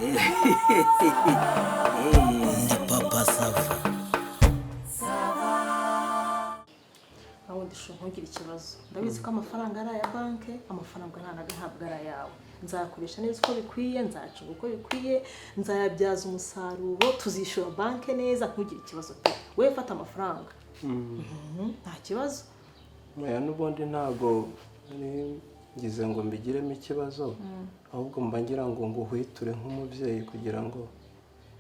Ndi papa Sava. aho ntugire ikibazo ndabizi ko amafaranga ari aya banke amafaranga ntabwo ari ayawe nzakoresha neza uko bikwiye nzacunga uko bikwiye nzayabyaza umusaruro tuzishyura banke neza ntugire ikibazo pe wowe fata amafaranga nta kibazo oya n'ubundi ntabwo ngize ngo mbigiremo ikibazo ahubwo mba ngira ngo nguhwiture nk'umubyeyi kugira ngo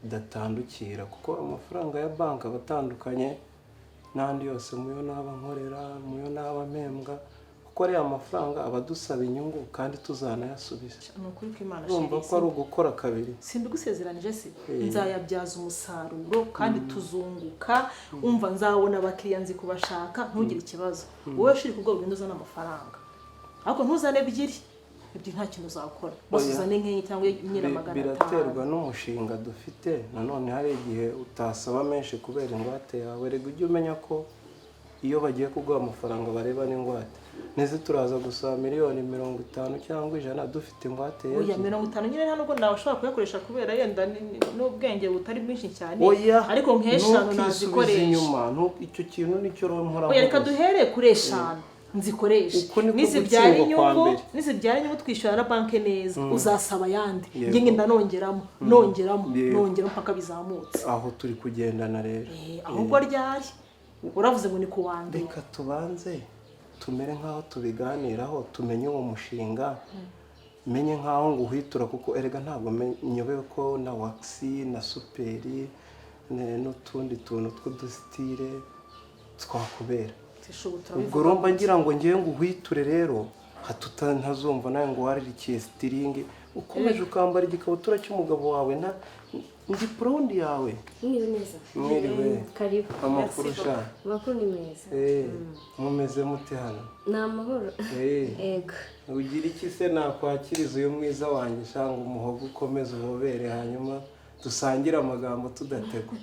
udatandukira kuko amafaranga ya banki aba atandukanye n'andi yose muyo naba nkorera muyo naba mpembwa kuko ariya mafaranga aba adusaba inyungu kandi tuzanayasubiza ni ukuri ko Imana urumva ko ari ugukora kabiri simbigusezeranije se nzayabyaza umusaruro kandi tuzunguka umva nzabona abakiriya nzi kubashaka ntugire ikibazo wowe shiri ku rwego uzana amafaranga ariko ntuzane ebyiri nta kintu uzakora bose uzane nk'enye cyangwa magana atanu biraterwa n'umushinga dufite nanone hari igihe utasaba menshi kubera ingwate yawe rega ujye umenya ko iyo bagiye kuguha amafaranga bareba n'ingwate neze turaza gusaba miliyoni 50 cyangwa 100 dufite ingwate ye oya 50 nyine nta nubwo nawe ushobora kuyakoresha kubera yenda n'ubwenge butari bwinshi cyane ariko nk'eshanu nazikoresha inyuma icyo kintu nicyo ronkora oya reka duhere kuri eshanu nzikoresha nizibyara inyungu twishyura na banke neza uzasaba yandi nginge ndanongeramo nongera mpaka bizamutse aho turi kugendana rero ahubwo ryari uravuze ngo ni ku wande reka tubanze tumere nkaho tubiganiraho tumenye uwo mushinga menye nkaho nguhwitura kuko erega ntabwo nyobewe ko na waxi na superi n'utundi tuntu tw'udusitire twakubera ubwo romba ngira ngo ngiye nguhwiture rero ntazumva nawe ngo waririkiye sitiringi ukomeje ukambara igikabutura cy'umugabo wawe ndi proundi yawe mwiriwe karibu amakurusha makuru ni meza mumeze mute hano ni amahoro yego ugira iki se nakwakiriza uyu mwiza wanjye shanga umuhogo ukomeze ubobere hanyuma dusangire amagambo tudategwa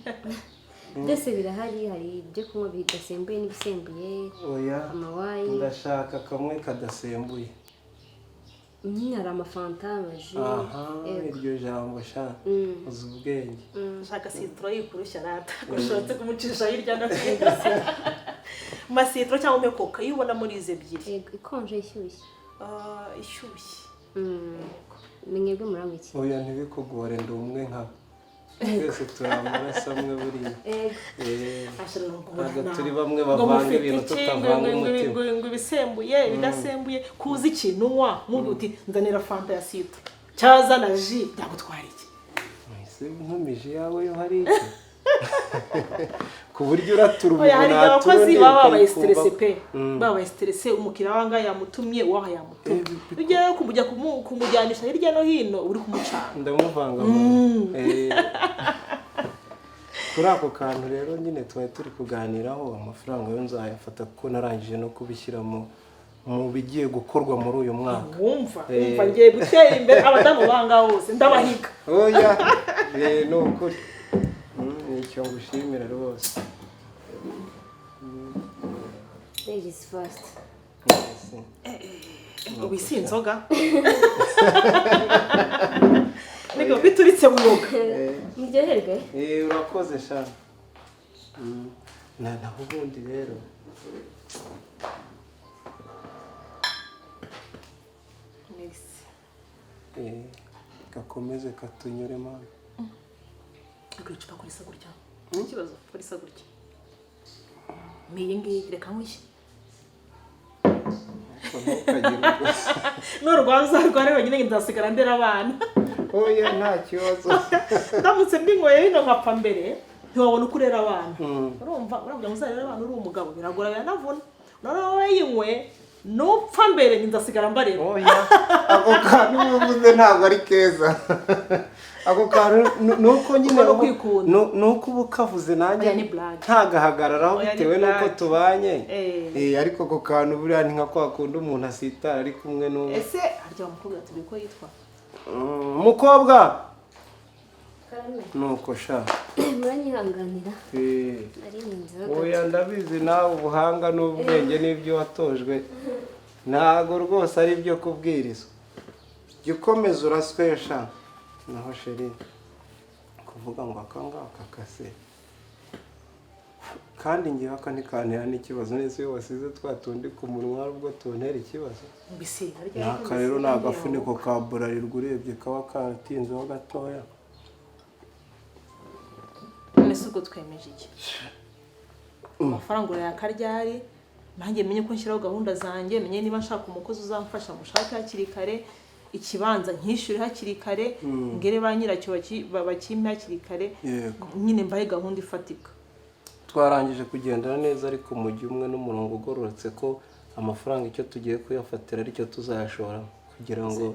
byose birahari hari ibyo kunywa bidasembuye n'ibisembuye oya amawayi ndashaka kamwe kadasembuye hari amafanta amaji iryo jambo sha uzi ubwenge nshaka sitro yikurusha rata gushotse kumucisha hirya no hino masitro cyangwa mekoka yubona muri ize ebyiri ikonje ishyushye ishyushye menyebwe muramiki oya ntibikugore ndi umwe nka twese turamurasa mwe buriya ntabwo turi bamwe bavanga ibintu tutavanga umutima ngo ibisembuye ibidasembuye kuzi ikintu unywa mubi uti nzanira fanta ya sitro cyazana ji byagutwara iki ntumije yawe yo hari iki ku buryo uratura umuntu hari abakozi baba babaye stresse pe babaye stresse umukira wanga yamutumye waha yamutumye ujye kumujyanisha hirya no hino uri kumucanga ndamuvanga kuri ako kantu rero nyine twari turi kuganiraho amafaranga yo nzayafata kuko narangije no kubishyira mu bigiye gukorwa muri uyu mwaka wumva ngiye gutera imbere abadamu banga hose ndabahiga oya ni ukuri nicyo ngushimira rwose ladies first ubisi inzoga niko bituritse mu rugo muryoherwe urakoze sha naho ubundi rero gakomeze katunyure mama icupa kuri sa gutya ikibazo kuri sa gutya miye ngiye reka nkwiye n'urwanza rwari wenyine ndasigara ndera abana oya nta kibazo ndamutse mbingoye hino nkapfa mbere ntiwabona uko urera abana urumva uravuga ngo uzarera abana uri umugabo biragora biranavuna noneho wowe yinywe nupfa mbere ndasigara mbareba oya ako kantu uvuze ntabwo ari keza ako kantu nuko nyine nuko uba ukavuze nanjye ntagahagararaho bitewe n'uko tubanye ariko ako kantu buriya ni nka kwa kundi umuntu asitara ari kumwe n'uwo ese harya umukobwa turi ko yitwa umukobwa nuko sha muranyihanganira ari inzira oya ndabizi nawe ubuhanga n'ubwenge n'ibyo watojwe ntago rwose ari byo kubwirizwa jya ukomeza uraswesha naho sheri kuvuga ngo akangaka kase kandi ngewe aka ntikantera n'ikibazo nese iyo wasize twatundi ku munwa hari ubwo tuntera ikibazo n'aka rero ni agafuniko ka burarirwa urebye kaba katinzeho gatoya none se ubwo twemeje iki amafaranga urayakaryari nanjye menye ko nshyiraho gahunda zanjye menye niba nshaka umukozi uzamfasha mushake hakiri kare ikibanza nkishyure hakiri kare ngere ba nyiracyo bakimpe hakiri kare nyine mbaye gahunda ifatika twarangije kugendana neza ariko mu gihe umwe n'umurongo ugororotse ko amafaranga icyo tugiye kuyafatira aricyo tuzayashora kugira ngo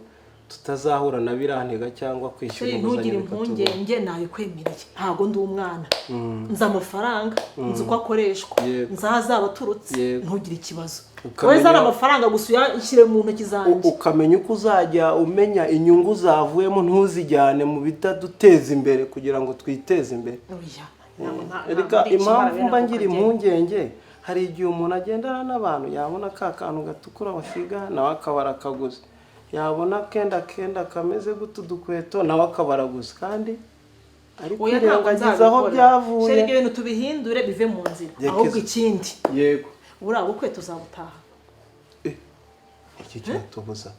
tutazahura na birantega cyangwa kwishyura ntugire impungenge nabikwemereye ntabwo ndi umwana nzi amafaranga nzi uko akoreshwa nzazaba aturutse ntugire ikibazo wowe zana amafaranga gusa uyashyire mu ntoki zanjye ukamenya uko uzajya umenya inyungu zavuyemo ntuzijyane mu bitaduteza imbere kugira ngo twiteze imbere reka impamvu mba ngira impungenge hari igihe umuntu agendana n'abantu yabona ka kantu gatukura basiga nawe akabara akaguze yabona kenda kameze gute udukweto nawe akabara gusa kandi ariko kwirengagiza aho byavuye sheri ibyo bintu tubihindure bive mu nzira ahubwo ikindi yego buriya bukwe tuzabutaha iki cyatubuza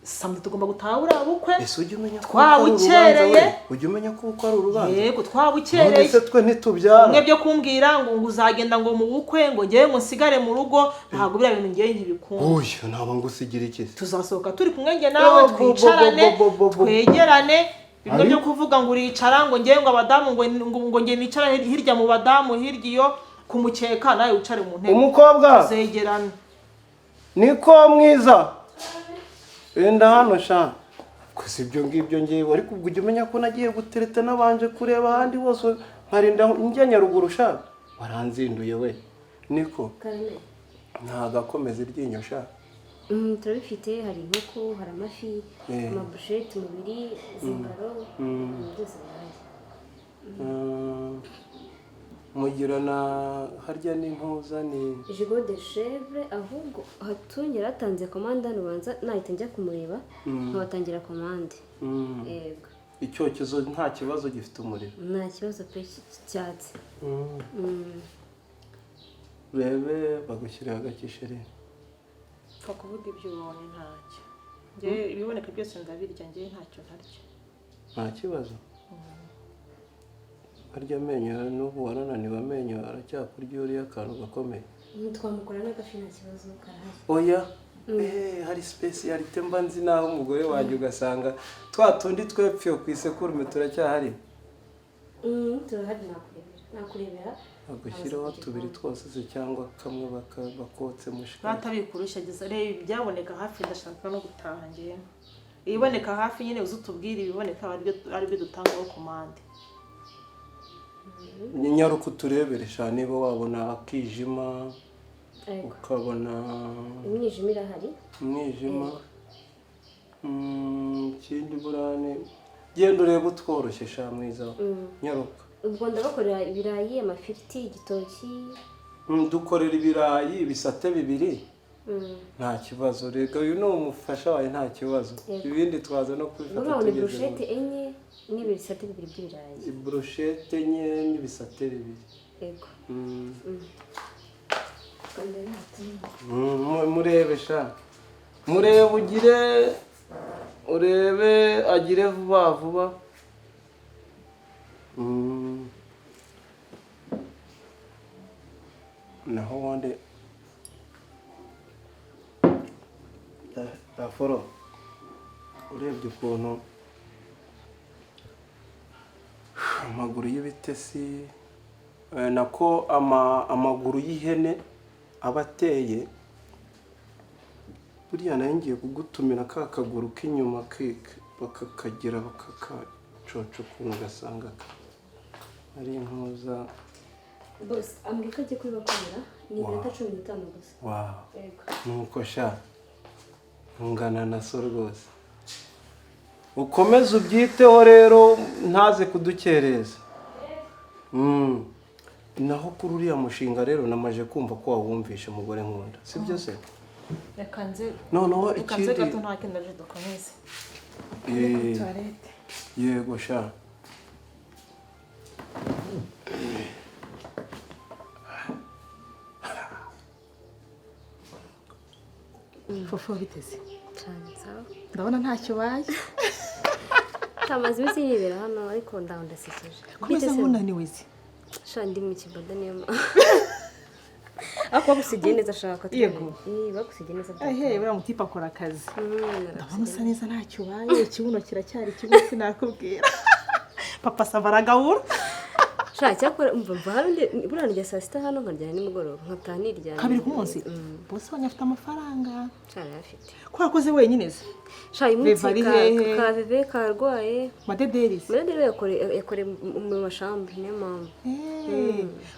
samedi tugomba gutaha buriya bukwe ese ujye umenya ko twabukereye ujye umenya ko uko ari urubanza yego twabukereye ese twe ntitubyara mwe byo kumbwira ngo uzagenda ngo mu bukwe ngo ngewe ngo nsigare mu rugo ntabwo biriya bintu ngewe ntibikunda uyu ntabwo ngusigira iki tuzasohoka turi kumwe nge nawe twicarane twegerane bimwe byo kuvuga ngo uricara ngo ngewe ngo abadamu ngo nge nicara hirya mu badamu hirya iyo kumukeka nawe wicare mu ntebe umukobwa zegerana niko mwiza wenda hano sha gusa ibyo ngibyo ngewe ariko ubwo ujya umenya ko nagiye gutereta nabanje kureba ahandi hose nkarinda njya Nyaruguru sha waranzinduye we niko ntago akomeza iryinyo sha turabifite hari inkoko hari amafi amabusheti mubiri zingaro byose birahari mugira na harya n'impuza ni jigo de chèvre ahubwo hatungera atanze commande hano banza nahita njya kumureba nkabatangira commande yego icyokezo nta kibazo gifite umuriro nta kibazo pe cyatse bebe bagushyira agakisheri pfa kuvuga ibyo ubonye ntacyo ngewe ibiboneka byose ndabirya ngewe ntacyo ntaryo nta kibazo harya amenyo n'ubu warananiwe amenyo aracyakurya uriya akantu gakomeye twamukora n'agafi nta kibazo karahari oya hari specialite mba nzi naho umugore wanjye ugasanga twa tundi twepfiye ku isekurume turacyahari turahari nakurebera bagushyiraho tubiri twose se cyangwa kamwe bakotse mushika batabikurusha ageza rero ibyaboneka hafi ndashaka no gutaha ngewe iboneka hafi nyine uzutubwira ibiboneka ari byo dutangaho komande nyaruko tureberesha niba wabona akijima ukabona umwijima irahari umwijima ikindi burane genda urebe utworoshye sha mwiza nyaruka ubwo ndabakorera ibirayi amafiriti igitoki dukorera ibirayi ibisate bibiri nta kibazo rega uyu ni umufasha wawe nta kibazo ibindi twaza no kubifata tugeze brochette enye n'ibisate bibiri by'ibirayi brochette enye n'ibisate bibiri yego murebe sha murebe ugire urebe agire vuba vuba naho wande daforo urebye ukuntu amaguru y'ibitesi nako amaguru y'ihene aba ateye buriya nayo ngiye kugutumira ka kaguru k'inyuma bakakagira bakakacoca ukuntu ugasanga ari impuza bose ambwira ko agiye kubibakorera ni iminota 15 gusa nuko sha ungana na so rwose ukomeze ubyiteho rero ntaze kudukereza naho kuri uriya mushinga rero namaje kumva ko wawumvisha umugore nkunda sibyo se reka nze noneho ikindi gato nta kintu ndaje dukomeze toilette yego sha Fofo biteze cyane sawa ndabona ntacyo baye tamaze iminsi yibera hano ariko ndaho ndasekeje komeza munaniwe se sha ndi mu kibada niyo ako bagusigiye neza ashaka Yego. bagusigiye neza ehe buriya mutipa akora akazi ndabona usa neza ntacyo baye ikibuno kiracyari kimwe sinakubwira papa sava aragabura sha cyakora umva hano buriya njya saa sita hano nkaryana nimugoroba nkataha niryana kabiri ku munsi bose banyafite amafaranga sha yafite ko wakoze wenyine se sha umunsi Beva ari hehe? ka bebe karwaye madederisi Madederi yakore mu mashambre niyo mpamvu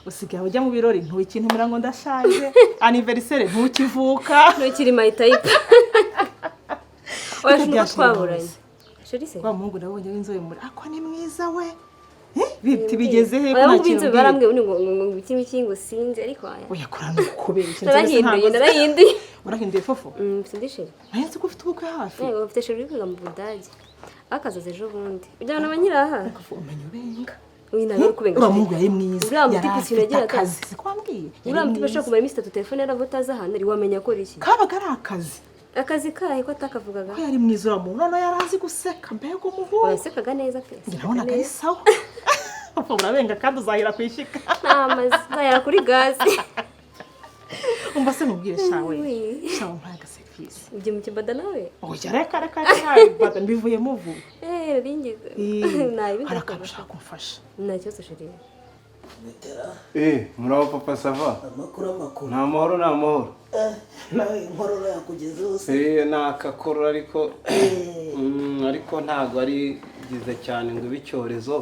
usigaye ujya mu birori ntukintumira ngo ndashaje anniversaire ntukivuka ntukiri my type oya nuko twaburanye sheri se wa mungu nabonye w'inzobe muri ako ni mwiza we biti bigeze he oya binze barambwe ngo ikimi kingo sinze ariko aya oya korana kubera ikintu narahinduye urahinduye fofo sindishe nahise ko ufite ubukwe hafi ufite sheri uri kwiga mu Budage akazaze ejo bundi ujyana abanyiraha umenya ubenga winaga kubenga ura mungu yari mwiza uriya mutipe sinagira akazi sikwambwiye uriya mutipe ashaka kumara iminsi 3 telefone yaravuta ahantu ari wamenya ko iki kabaga ari akazi kahe ko atakavugaga ko yari mwiza ura muntu none yarazi guseka mbega umuhungu wasekaga neza pe ndabona ari sawa papa urabenga kandi uzahira kwishika zahira kuri gazi umva se mubwire shawe shawe mpaga service ujye mu kibada nawe oya reka bada mbivuye muvu ringize hari akantu ushaka kumfasha nta kibazo sheri murabo papa sava amakuru nta mahoro nawe inkorora yakugezeho se ni akakorora ariko ntabwo ari byiza cyane ngo ibe icyorezo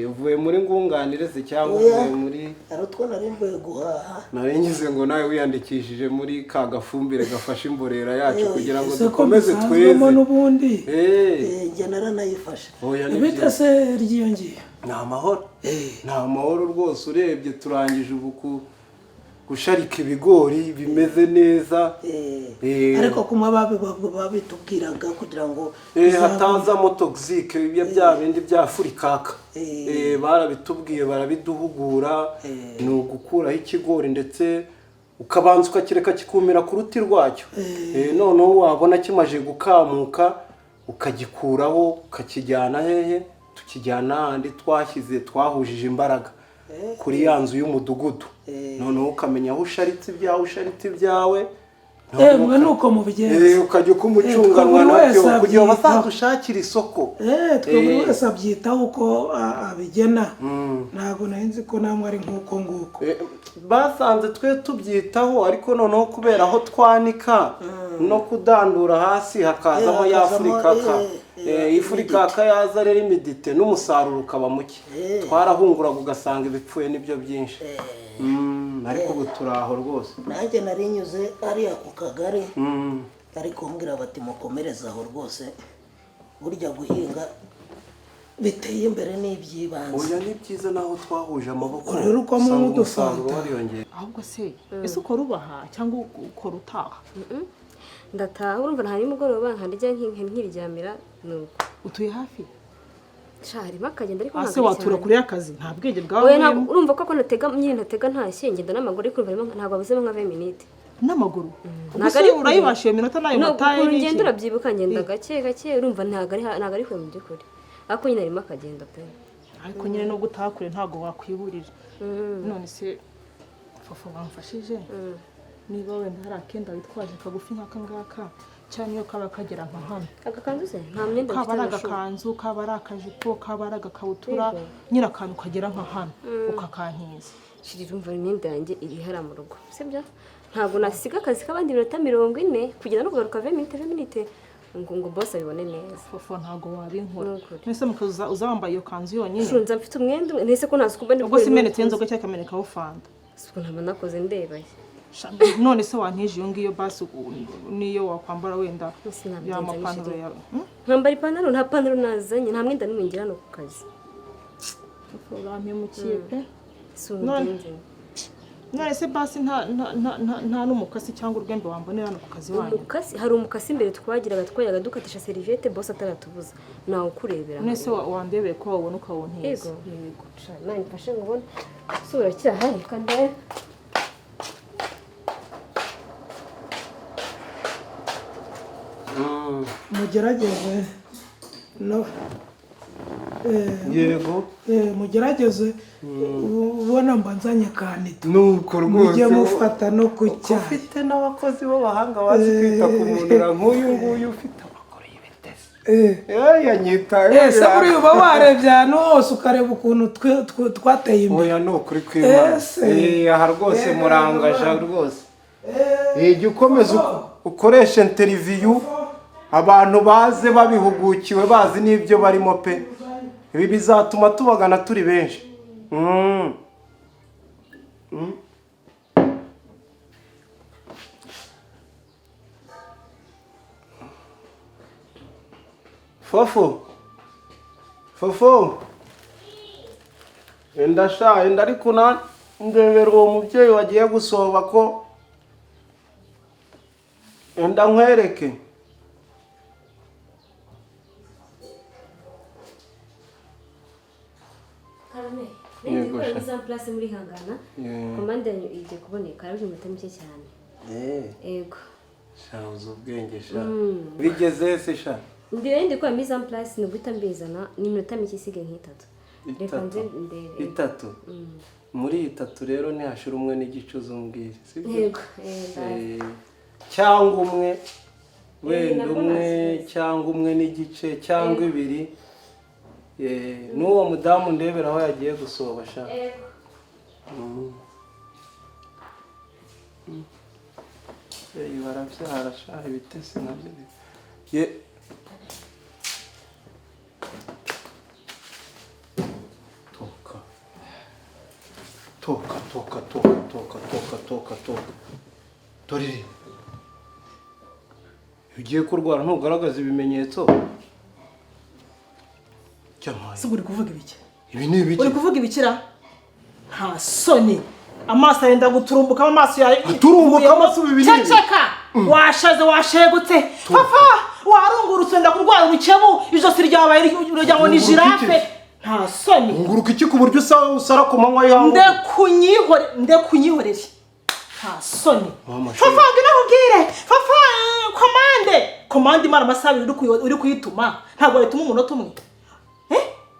uvuye muri ngunganire se cyangwa uvuye muri hari utwo nari mvuye guhaha nari ngize ngo nawe wiyandikishije muri ka gafumbire gafashe imborera yacu kugira ngo dukomeze tweze n'ubundi njye naranayifashe ibita se ryiyongeye ni amahoro rwose urebye turangije ubu gusharika ibigori bimeze neza ariko kuma babitubwiraga kugira ngo hatazamo toxique bya bindi bya furikaka barabitubwiye barabiduhugura ni ugukuraho ikigori ndetse ukabanza ukakireka kikumira ku ruti rwacyo noneho wabona kimaje gukamuka ukagikuraho ukakijyana hehe tukijyana ahandi twahujije imbaraga kuri ya nzu y'umudugudu noneho ukamenya aho usharitse ibyawe mwe nuko mubigenza ukajya ukumucunganwa nabyo kugira ngo bazadushakire isoko twebwe wese abyitaho uko abigena ntabwo nahinze ko namwe ari nk'uko nguko basanze twe tubyitaho ariko noneho kubera aho twanika no kudandura hasi hakazamo ya furikaka ifurikaka yaza rero imidite n'umusaruro ukaba muke twarahunguraga ugasanga ibipfuye nibyo byinshi ariko ubu turaho rwose nanjye nari nyuze ariya ku kagari ariko mbwira bati mukomereze aho rwose burya guhinga biteye imbere n'iby'ibanze oya ni byiza naho twahuje amaboko rero uko mu dufata ahubwo se ese ukora ubaha cyangwa ukora utaha ndataha urumva nta nimugoroba nkarya nkiryamira nuko utuye hafi harimo akagenda ariko ase watura kuri akazi nta bwenge bwawe urumva ko ntatega ntashye ngenda n'amaguru ariko ntabwo abuzemo nka 20 minutes n'amaguru ubuse urayibashiye minota nayo mataye n'iki ngenda urabyibuka ngenda gake urumva ntabwo ari kwe mu by'ukuri ariko nyine harimo akagenda pe ariko nyine no gutaha kure ntabwo wakwiburira none se fofo bamfashije niba wenda hari akenda witwaje kagufi nk'aka ngaka cyane iyo kaba kagera nka hano agakanzu se nta myenda kaba ari agakanzu kaba ari akajipo kaba ari agakabutura nyine akantu kagera nka hano ukakankiza shirira umva imyenda yanjye iri hara mu rugo sibyo ntabwo nasiga akazi k'abandi minota 40 kugenda no kugaruka 20 minutes ngo boss abibone neza fofo ntago wabinkora nese mukaza uzambaye iyo kanzu yonyine shunza mfite umwenda nese ko nasukuba ndi ubwo simenetse inzoga cyangwa kamenekaho fanda siko ntabwo nakoze ndebaye none se wantije iyo ngiyo basi niyo wakwambara wenda ya mapantaro yawe nkambara ipantaro nta pantaro nazanye nta mwenda n'umwe ngira no ku kazi urampemukiye pe none se basi nta n'umukasi cyangwa urwembe wambonera hano ku kazi wanyu. Umukasi hari umukasi imbere twajyaga dukatisha serviette boss ataratubuza nawe ukurebera none se wandebeye ko wabona ukabona heza. Yego nani mfashe ngubona sura cyahari kandi mugerageze no yego mugerageze ubona mbanzanye kanita nuko rwose mujye mufata no kucyaha ufite n'abakozi b'abahanga bazi kwita ku muntu nk'uyu nguyu ufite amakuru y'ibitesi yanyitaye se buri uba warebye ahantu hose ukareba ukuntu twateye imbere. oya ni ukuri kw'Imana aha rwose murangaje rwose jya ukomeza ukoresha interiviyu abantu baze babihugukiwe bazi n'ibyo barimo pe ibi bizatuma tubagana turi benshi. fofo enda ariko ndebera uwo mubyeyi wagiye gusohoba ko enda nkwereke Yego sha. Place muri hangana. Komande igiye kuboneka ari mu mike cyane. Yego. Shabuze ubwenge sha. Bigeze se sha. Ndi kwa mise en place no guhita mbizana ni minota mike isige nk'itatu. Reka nze itatu. Muri itatu rero ni hashira umwe n'igicuzo mbwire. Yego. Cyangwa umwe wenda umwe cyangwa umwe n'igice cyangwa ibiri. N'uwo mudamu ndebera aho yagiye gusoba sha. Barabyara sha ibitesi nabyo. Toka. Dore. Ugiye kurwara ntugaragaza ibimenyetso. Uri kuvuga ibiki? Ibi ni ibiki? Uri kuvuga ibikira? Nta soni. Amaso yenda guturumbuka amaso yawe. Aturumbuka amaso bibiri. Ceceka. Washaze washegutse. Papa, warungurutse ndakurwara ubukebu. Ijosi ryabaye rujya ngo ni giraffe. Nta soni. Nguruka iki ku buryo usara ku manywa yawe? Ndekunyihorere. Nta soni. Papa ngina kubwire. Papa komande imana amasabi uri kuyituma. Ntabwo yituma umunota umwe.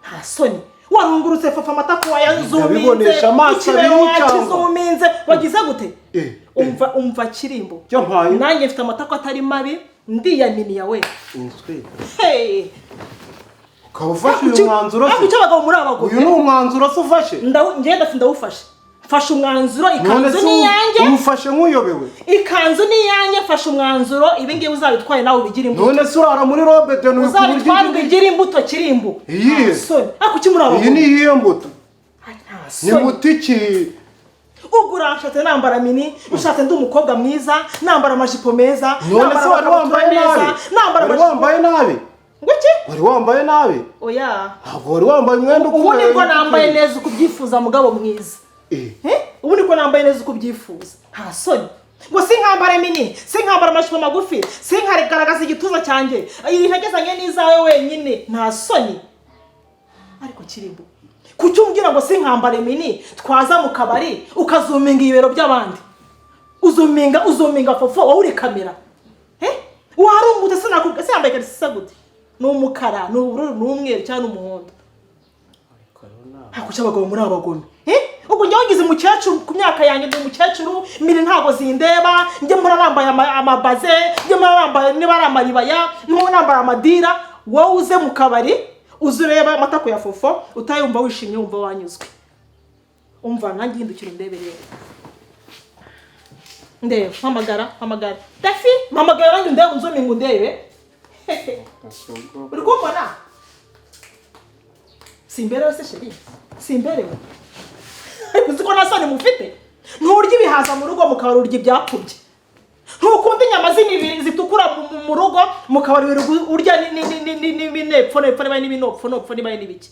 Nta soni. Warungurutse fafa amatako wayazuminze. Wakizuminze. Wagize gute? Umva kirimbo. Nanjye mfite amatako atari mabi. Ndiyaminiya we. Ukabufashe uyu mwanzuro se? Ako cyabagabo muri abagore. Uyu ni umwanzuro se ufashe? Ngenda ndawufashe. Fasha umwanzuro ikanzu ni yanjye. Umufashe nk'uyobewe. Ikanzu ni yanjye fasha umwanzuro ibi ngiye uzabitwaye nawe ubigira imbuto. None se urara muri robe de n'uyu kuburyo ubigira imbuto kirimbo. Ako kimuri abagore. Iyi ni iyihe mbuto? Ni mutiki. Uguranshatse nambara mini, ushatse ndi umukobwa mwiza, nambara amajipo meza, nambara wari wambaye nabi. Wari wambaye nabi. Ngwiki? Wari wambaye nabi. Oya. Ntabwo wari wambaye umwenda ubu niko nambaye neza uko ubyifuza mugabo mwiza. Ubu niko nambaye neza uko ubyifuza. Nta soni. Ngo sinkambara mini, sinkambara amajipo magufi, sinkaregaragaza igituza cyanjye. Intagezanye n'izawe wenyine. Nta soni. Ariko kirimbo. Kuki umbwira ngo sinkambare mini twaza mu kabari ukazuminga ibero by'abandi? Uzuminga fofo wowe uri kamera. Warungute sinakubwe se yambaye karisa gute? N'umukara, n'ubururu, n'umweru cyane n'umuhondo. Hako cyabagabo muri abagome. Ubwo njye wagize umukecuru ku myaka yanjye ndi umukecuru, miri ntago zindeba, njye mpora nambaye amabaze, njye mpora nambaye niba ari amaribaya, n'uwo nambaye amadira, wowe uze mu kabari, uzureba amatako ya fofo, utayumva wishimye wumva wanyuzwe. Umva nanjye hindukira ndebere. Ndebe, hamagara. Dafi, hamagara nanjye ndebe unzominga ndebe. Uri kumbona? Simberewe se sheri. Simberewe. Uzi ko nasane mufite? Nturya ibihaza mu rugo mukabari urya ibyakubye. Ntukunda inyama z'imibiri zitukura mu rugo mukabari urya n'ibinepfo n'ibinopfo nibaye n'ibiki.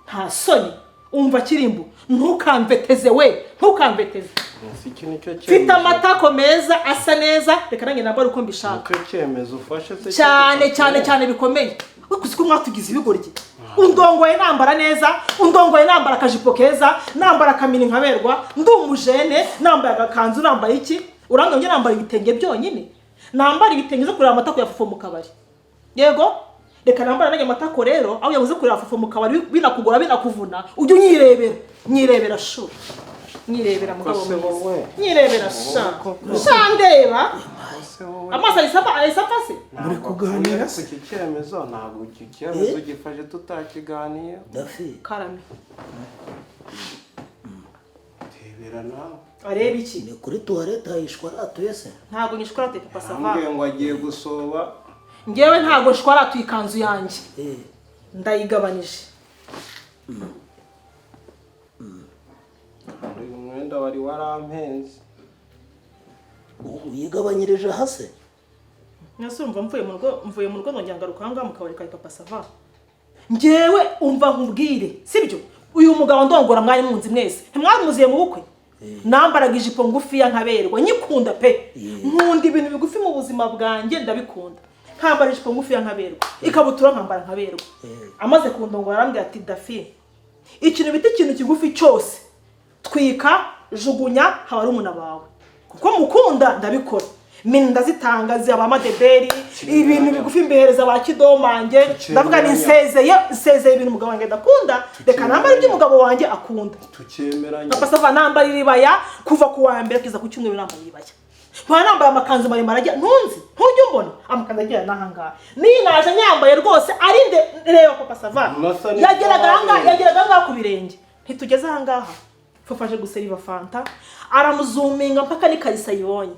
Nta soni. Umva kirimbo. Ntukamveteze we. Ntukamveteze. iki nicyo mfite amatako meza asa neza reka nanjye nambara uko mbishaka nicyo cyemezo ufashe se cyane bikomeye ukuzi ko mwatugize ibigoryi undongoye nambara neza undongoye nambara akajipo keza nambara akamini nkaberwa ndi umujene nambaye agakanzu nambaye iki urangije nambara ibitenge byonyine nambara ibitenge zo kureba amatako ya Fofo mu kabari yego reka nambara nanjye amatako rero aho yabuze kureba Fofo mu kabari binakugora binakuvuna ujye nyirebera shu nyirebera mugabo mwiza nyirebera sha ndeba amaso ayisapa se muri kuganira se iki cyemezo ntabwo iki cyemezo gifashe tutakiganiye Dafi karame tebera nawe areba iki ni kuri tuwarete hayishwaratuye se ntabwo nyishwaratuye Papa Sava ambwiye ngo agiye gusoba ngewe ntabwo nshwaratuye ikanzu yanjye ndayigabanije uyu mwenda wari warampenze uyigabanyirije hase Nase umva mvuye mu rugo nongera ngaruka hanga mu kabari ka Papa Sava ngewe umva nkubwire sibyo uyu mugabo ndongora mwari munzi mwese ntimwamuziye mu bukwe nambaraga ijipo ngufi ya nkaberwa nyikunda pe nkunda ibintu bigufi mu buzima bwanjye ndabikunda nkambara ijipo ngufi ya nkaberwa ikabutura nkambara nkaberwa amaze kundongora arambwira ati Dafi ikintu bita ikintu kigufi cyose twika jugunya haba ari umuna bawe kuko mukunda ndabikora minda zitangaza abamadeberi ibintu bigufi mbehereza ba kidomange ndavuga ni nsezeye ibintu umugabo wanjye ndakunda reka nambara ibyo umugabo wanjye akunda tukemeranya Papa Sava nambara iribaya kuva ku wa mbere kiza ku cyumweru nambara iribaya kwa nambaye amakanzu maremare ajya ntujye mbona amakanzu agira nahangaha naje nyambaye rwose arinde reba Papa Sava yageraga ngaha ku birenge ntitugeze ahangaha Fofo guseriva fanta aramuzuminga mpaka n'ikarisa yibonye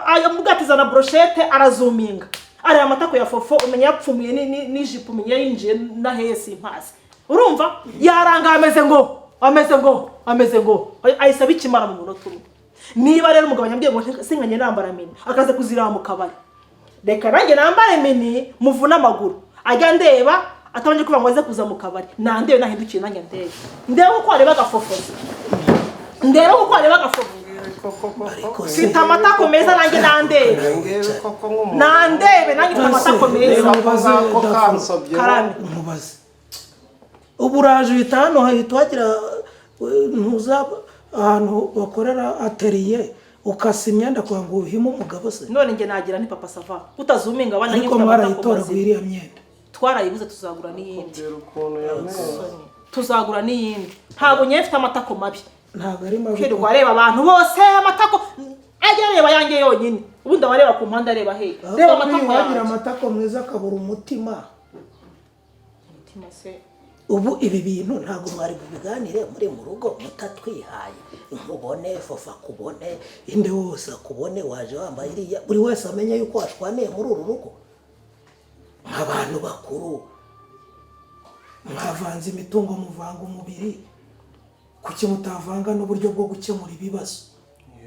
ayamugatiza na brochette arazuminga ari amatako ya Fofo umenya yapfumuye n'ijipo umenya yinjiye na hesi impasi urumva yaranga ameze ngo ayisaba ikimara mu munota umwe niba rero umugabo nyambwiye ngo sinkanye nambara mini akaza kuziraba mu kabari reka nanjye nambare mini muvuna amaguru ajya ndeba atabanje kuva ngo aze kuza mu kabari nandebe nahindukiye nanjye ndebe uko areba Fofo mfite amatako meza nanjye nandebe nanjye mfite amatako meza mubaze ubu uraje uhita hano hahita wagira ntuza ahantu bakorera atelier ukasa imyenda kugira ngo uhime umugabo se none njye nagira ni Papa Sava utazuminga abana ariko mwarayitora gwiriya myenda twarayibuze tuzagura n'iyindi ntabwo nyine mfite amatako mabi ntabwo ari mabi kero wareba abantu bose amatako ajya areba yanjye yonyine ubundi abareba ku mpande areba he reba amatako yagira amatako mwiza akabura umutima se ubu ibi bintu ntabwo mwari bubiganire muri mu rugo mutatwihaye nkubone Fofo akubone inde wose akubone waje wambaye iriya buri wese amenya yuko washwaniye muri uru rugo nk'abantu bakuru mwavanze imitungo muvanga umubiri kuki mutavanga n'uburyo bwo gukemura ibibazo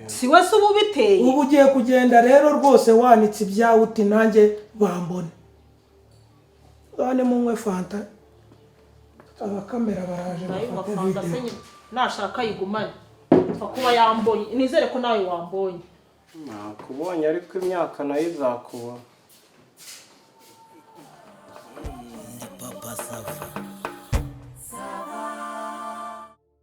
si wese ubu biteye ubu ugiye kugenda rero rwose wanitse ibyawe uti nanjye bambone bane munywe fanta abakamera baraje bafata video nashaka yigumane kuba yambonye nizere ko nawe wambonye nakubonye ariko imyaka nayo izakuba Papa Sava